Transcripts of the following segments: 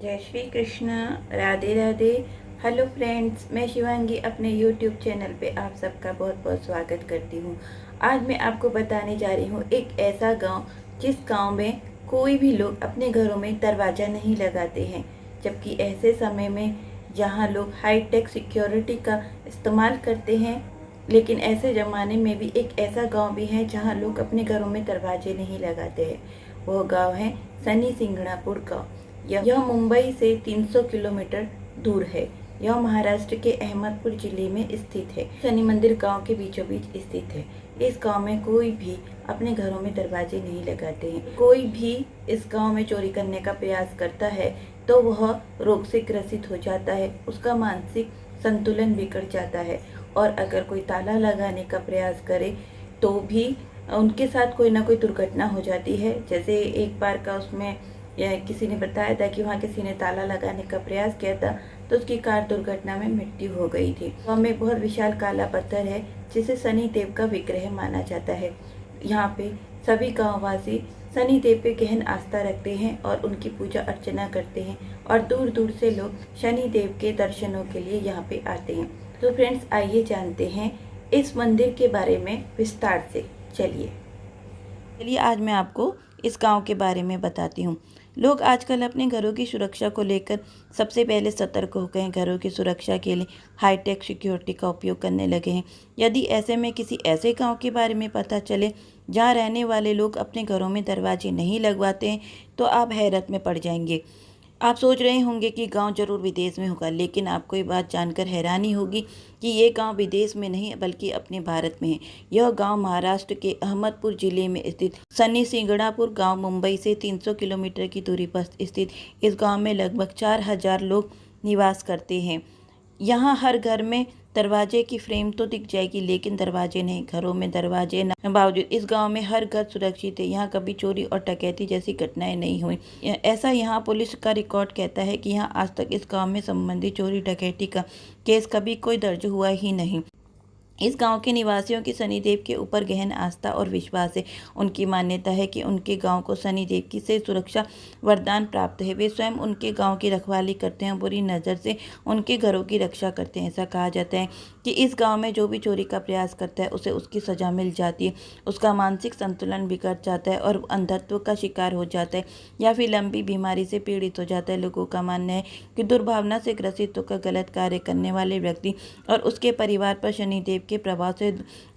जय Shri Krishna. Radhe Radhe. Hello friends, मैं शिवांगी अपने यूट्यूब चैनल पे आप सबका बहुत बहुत स्वागत करती हूँ। आज मैं आपको बताने जा रही हूँ एक ऐसा गांव जिस गांव में कोई भी लोग अपने घरों में दरवाज़ा नहीं लगाते हैं, जबकि ऐसे समय में जहाँ लोग हाईटेक सिक्योरिटी का इस्तेमाल करते हैं, लेकिन ऐसे ज़माने में भी एक ऐसा गांव भी है जहाँ लोग अपने घरों में दरवाजे नहीं लगाते हैं। वो गांव है शनि सिंगणापुर गाँव। यह मुंबई से 300 किलोमीटर दूर है। यह महाराष्ट्र के अहमदपुर जिले में स्थित है। शनि मंदिर गांव के बीचों बीच स्थित है। इस गांव में कोई भी अपने घरों में दरवाजे नहीं लगाते हैं। कोई भी इस गांव में चोरी करने का प्रयास करता है तो वह रोग से ग्रसित हो जाता है, उसका मानसिक संतुलन बिगड़ जाता है। और अगर कोई ताला लगाने का प्रयास करे तो भी उनके साथ कोई ना कोई दुर्घटना हो जाती है। जैसे एक बार का उसमें किसी ने बताया था कि वहाँ किसी ने ताला लगाने का प्रयास किया था तो उसकी कार दुर्घटना में मृत्यु हो गई थी। गाँव में एक बहुत विशाल काला पत्थर है जिसे शनि देव का विग्रह माना जाता है। यहाँ पे सभी गाँववासी शनि देव पे गहन आस्था रखते हैं और उनकी पूजा अर्चना करते हैं, और दूर दूर से लोग शनि देव के दर्शनों के लिए यहाँ पे आते हैं। तो फ्रेंड्स, आइए जानते हैं इस मंदिर के बारे में विस्तार से। चलिए आज मैं आपको इस गांव के बारे में बताती हूँ। लोग आजकल अपने घरों की सुरक्षा को लेकर सबसे पहले सतर्क हो गए हैं। घरों की सुरक्षा के लिए हाईटेक सिक्योरिटी का उपयोग करने लगे हैं। यदि ऐसे में किसी ऐसे गांव के बारे में पता चले जहां रहने वाले लोग अपने घरों में दरवाजे नहीं लगवाते हैं तो आप हैरत में पड़ जाएंगे। आप सोच रहे होंगे कि गांव जरूर विदेश में होगा, लेकिन आपको ये बात जानकर हैरानी होगी कि ये गांव विदेश में नहीं बल्कि अपने भारत में है। यह गांव महाराष्ट्र के अहमदपुर जिले में स्थित शनि सिंगणापुर गांव मुंबई से 300 किलोमीटर की दूरी पर स्थित इस गांव में लगभग 4000 लोग निवास करते हैं। यहाँ हर घर में दरवाजे की फ्रेम तो दिख जाएगी, लेकिन दरवाजे नहीं। घरों में दरवाजे न बावजूद इस गांव में हर घर सुरक्षित है। यहाँ कभी चोरी और डकैती जैसी घटनाएं नहीं हुई। ऐसा यहाँ पुलिस का रिकॉर्ड कहता है कि यहाँ आज तक इस गांव में संबंधित चोरी डकैती का केस कभी कोई दर्ज हुआ ही नहीं। इस गांव के निवासियों की शनिदेव के ऊपर गहन आस्था और विश्वास है। उनकी मान्यता है कि उनके गांव को शनिदेव की से सुरक्षा वरदान प्राप्त है। वे स्वयं उनके गांव की रखवाली करते हैं, बुरी नज़र से उनके घरों की रक्षा करते हैं। ऐसा कहा जाता है कि इस गांव में जो भी चोरी का प्रयास करता है उसे उसकी सजा मिल जाती है, उसका मानसिक संतुलन बिगड़ जाता है और अंधत्व का शिकार हो जाता है या फिर लंबी बीमारी से पीड़ित हो जाता है। लोगों का मानना है कि दुर्भावना से ग्रसित होकर गलत कार्य करने वाले व्यक्ति और उसके परिवार पर शनिदेव के प्रभाव से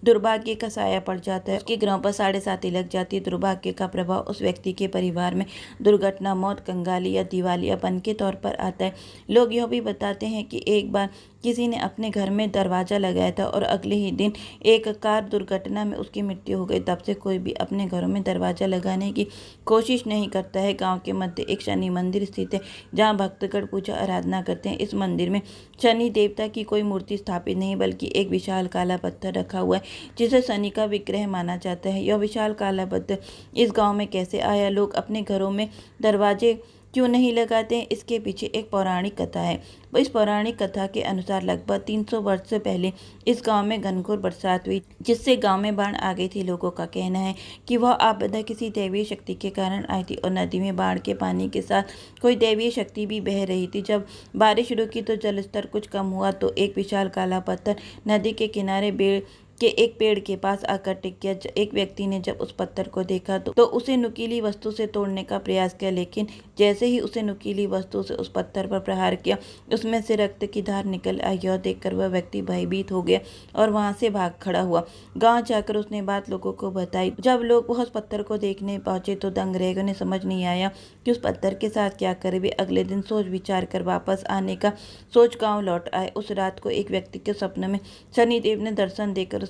दुर्भाग्य का साया पड़ जाता है। उसके ग्रहों पर 7.5 लग जाती है। दुर्भाग्य का प्रभाव उस व्यक्ति के परिवार में दुर्घटना, मौत, कंगाली या दिवालियापन के तौर पर आता है। लोग यह भी बताते हैं कि एक बार किसी ने अपने घर में दरवाजा लगाया था और अगले ही दिन एक कार दुर्घटना में उसकी मृत्यु हो गई। तब से कोई भी अपने घरों में दरवाजा लगाने की कोशिश नहीं करता है। गांव के मध्य एक शनि मंदिर स्थित है जहां भक्तगण पूजा आराधना करते हैं। इस मंदिर में शनि देवता की कोई मूर्ति स्थापित नहीं बल्कि एक विशाल काला पत्थर रखा हुआ है जिसे शनि का विग्रह माना जाता है। यह विशाल काला पत्थर इस गांव में कैसे आया, लोग अपने घरों में दरवाजे क्यों नहीं लगाते हैं, इसके पीछे एक पौराणिक कथा है। इस पौराणिक कथा के अनुसार लगभग 300 वर्ष से पहले इस गांव में घनघोर बरसात हुई जिससे गांव में बाढ़ आ गई थी। लोगों का कहना है कि वह आपदा किसी दैवीय शक्ति के कारण आई थी और नदी में बाढ़ के पानी के साथ कोई दैवीय शक्ति भी बह रही थी। जब बारिश रुकी तो जलस्तर कुछ कम हुआ तो एक विशाल काला पत्थर नदी के किनारे एक पेड़ के पास आकर टिक गया। एक व्यक्ति ने जब उस पत्थर को देखा तो उसे नुकीली वस्तु से तोड़ने का प्रयास किया, लेकिन जैसे ही उसे नुकीली वस्तु से उस पत्थर पर प्रहार किया उसमें से रक्त की धार निकल आई। यह देखकर वह व्यक्ति भयभीत हो गया और वहां से भाग खड़ा हुआ। गांव जाकर उसने बात लोगों को बताई। जब लोग उस पत्थर को देखने पहुंचे तो दंग रह गए। उन्हें समझ नहीं आया कि उस पत्थर के साथ क्या करे। वे अगले दिन सोच विचार कर वापस आने का सोच गाँव लौट आए। उस रात को एक व्यक्ति के स्वप्न में शनिदेव ने दर्शन देकर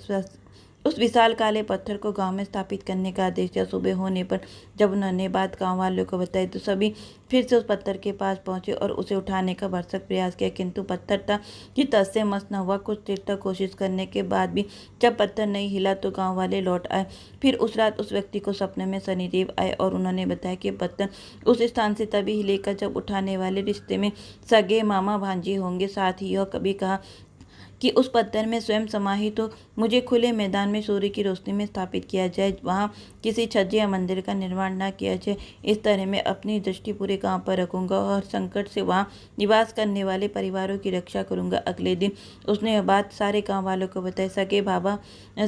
उस विशाल काले पत्थर को गांव में स्थापित करने का आदेश दिया। सुबह होने पर जब उन्होंने बात गांव वालों को बताई तो सभी फिर से उस पत्थर के पास पहुंचे और उसे उठाने का भरसक प्रयास किया, किंतु पत्थर था कि तस से मस न हुआ। कुछ देर तक कोशिश करने के बाद भी जब पत्थर नहीं हिला तो गांव वाले लौट आए। फिर उस रात उस व्यक्ति को सपने में शनिदेव आए और उन्होंने बताया कि पत्थर उस स्थान से तभी हिलेगा जब उठाने वाले रिश्ते में सगे मामा भांजी होंगे। साथ ही यह कभी कहा कि उस पत्थर में स्वयं समाहित हो। मुझे खुले मैदान में सूर्य की रोशनी में स्थापित किया जाए, वहाँ किसी छज्जे या मंदिर का निर्माण न किया जाए। इस तरह मैं अपनी दृष्टि पूरे गांव पर रखूंगा और संकट से वहाँ निवास करने वाले परिवारों की रक्षा करूंगा। अगले दिन उसने यह बात सारे गांव वालों को बताई।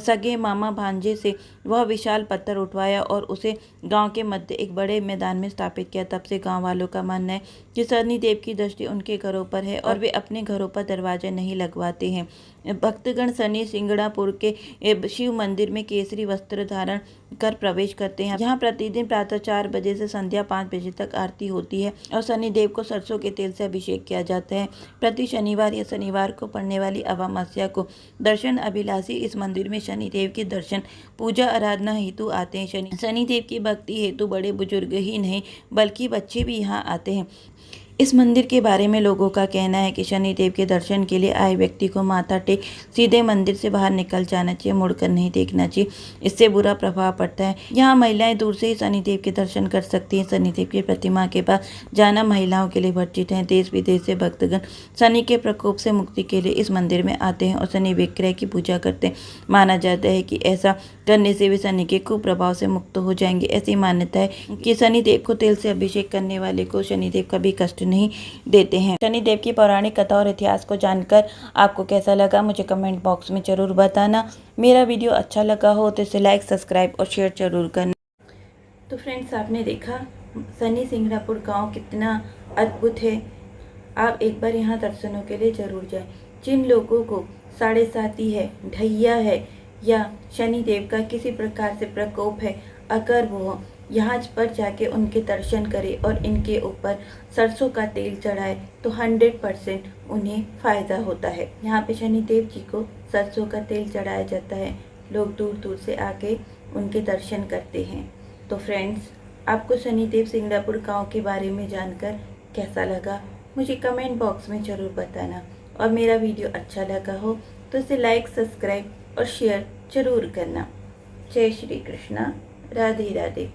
सगे मामा भांजे से वह विशाल पत्थर उठवाया और उसे गांव के मध्य एक बड़े मैदान में स्थापित किया। तब से गांव वालों का मानना है कि शनिदेव की दृष्टि उनके घरों पर है और वे अपने घरों पर दरवाजे नहीं लगवाते हैं। भक्तगण शनि सिंगड़ापुर के शिव मंदिर में केसरी वस्त्र धारण कर प्रवेश करते हैं। यहाँ प्रतिदिन प्रातः 4 बजे से संध्या 5 बजे तक आरती होती है और शनिदेव को सरसों के तेल से अभिषेक किया जाता है। प्रति शनिवार या शनिवार को पड़ने वाली अमावस्या को दर्शन अभिलाषी इस मंदिर में शनिदेव के दर्शन पूजा आराधना हेतु आते हैं। शनिदेव की भक्ति हेतु बड़े बुजुर्ग ही नहीं बल्कि बच्चे भी यहाँ आते हैं। इस मंदिर के बारे में लोगों का कहना है कि शनिदेव के दर्शन के लिए आए व्यक्ति को माथा टेक सीधे मंदिर से बाहर निकल जाना चाहिए, मुड़कर नहीं देखना चाहिए, इससे बुरा प्रभाव पड़ता है। यहाँ महिलाएं दूर से ही शनिदेव के दर्शन कर सकती हैं। शनिदेव की प्रतिमा के पास जाना महिलाओं के लिए वर्जित है। देश विदेश से भक्तगण शनि के प्रकोप से मुक्ति के लिए इस मंदिर में आते हैं और शनि विग्रह की पूजा करते हैं। माना जाता है कि ऐसा करने से वे शनि के कुप्रभाव से मुक्त हो जाएंगे। ऐसी मान्यता है कि शनिदेव को तेल से अभिषेक करने वाले को शनिदेव कभी कष्ट नहीं देते हैं। शनिदेव की पौराणिक कथा और इतिहास को जानकर आपको कैसा लगा मुझे कमेंट बॉक्स में जरूर बताना। मेरा वीडियो अच्छा लगा हो तो इसे लाइक, सब्सक्राइब और शेयर जरूर करना। तो फ्रेंड्स, आपने देखा शनि सिंगड़ापुर गांव कितना अद्भुत है। आप एक बार यहाँ दर्शनों के लिए जरूर जाएं। जिन लोगों को साढ़े साती है, ढैया है या शनिदेव का किसी प्रकार से प्रकोप है, अगर वो यहाँ पर जाके उनके दर्शन करे और इनके ऊपर सरसों का तेल चढ़ाए तो 100% उन्हें फ़ायदा होता है। यहाँ पे शनिदेव जी को सरसों का तेल चढ़ाया जाता है। लोग दूर दूर से आके उनके दर्शन करते हैं। तो फ्रेंड्स, आपको शनिदेव सिंगड़ापुर गांव के बारे में जानकर कैसा लगा मुझे कमेंट बॉक्स में ज़रूर बताना। और मेरा वीडियो अच्छा लगा हो तो इसे लाइक, सब्सक्राइब और शेयर जरूर करना। जय श्री कृष्णा, राधे राधे।